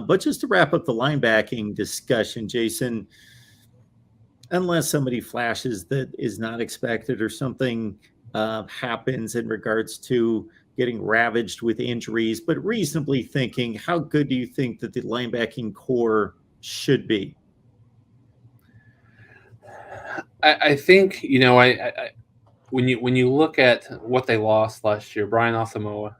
But just to wrap up the linebacking discussion, Jason, unless somebody flashes that is not expected or something happens in regards to getting ravaged with injuries, but reasonably thinking, how good do you think that the linebacking core should be? I think when you look at what they lost last year, Brian Asamoah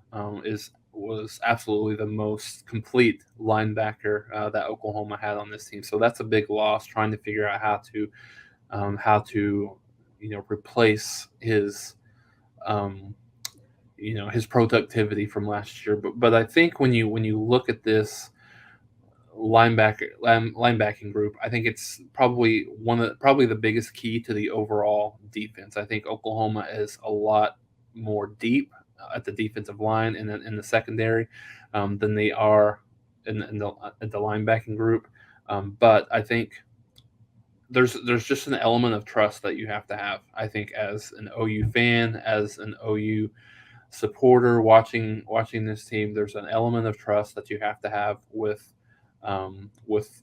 was absolutely the most complete linebacker that Oklahoma had on this team. So that's a big loss. Trying to figure out how to replace um, his productivity from last year. But I think when you look at this linebacking group, I think it's probably the biggest key to the overall defense. I think Oklahoma is a lot more deep at the defensive line and in the secondary than they are at the linebacking group. But I think there's just an element of trust that you have to have. I think as an OU fan, as an OU supporter watching this team, there's an element of trust that you have to have with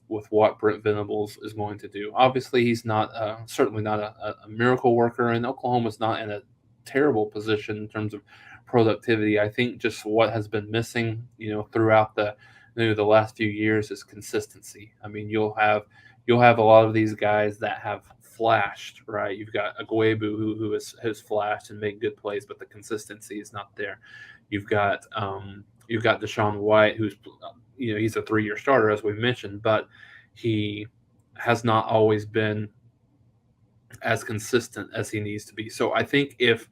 what Brent Venables is going to do. Obviously, he's not certainly not a miracle worker, and Oklahoma's not in a terrible position in terms of productivity. I think just what has been missing, throughout the last few years is consistency. I mean, you'll have a lot of these guys that have flashed, right? You've got Agwebu who has flashed and made good plays, but the consistency is not there. You've got Deshaun White, who's he's a 3-year starter, as we mentioned, but he has not always been as consistent as he needs to be. So I think if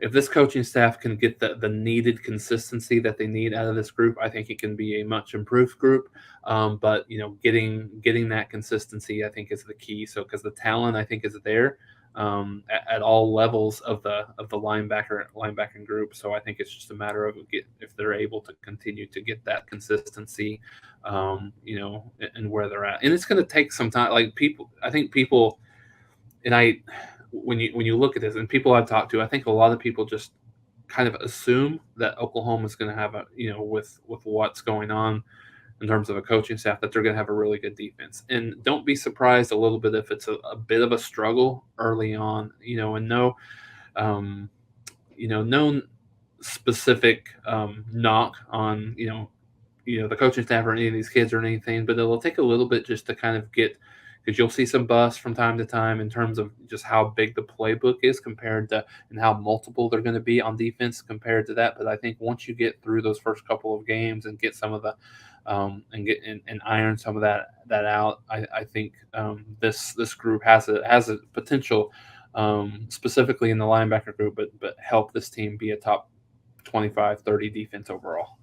this coaching staff can get the needed consistency that they need out of this group, I think it can be a much improved group. But getting that consistency, I think, is the key. So because the talent, I think, is there at all levels of the linebacking group. So I think it's just a matter of if they're able to continue to get that consistency, and where they're at. And it's going to take some time. I think people, and when you look at this, and people I've talked to, I think a lot of people just kind of assume that Oklahoma is going to have with what's going on in terms of a coaching staff, that they're going to have a really good defense. And don't be surprised a little bit if it's a bit of a struggle early on, and no specific knock on the coaching staff or any of these kids or anything, but it'll take a little bit just to kind of get, because you'll see some busts from time to time in terms of just how big the playbook is compared to, and how multiple they're going to be on defense compared to that. But I think once you get through those first couple of games and get some of the and iron some of that out, I think this group has a potential, specifically in the linebacker group, but help this team be a top 25, 30 defense overall.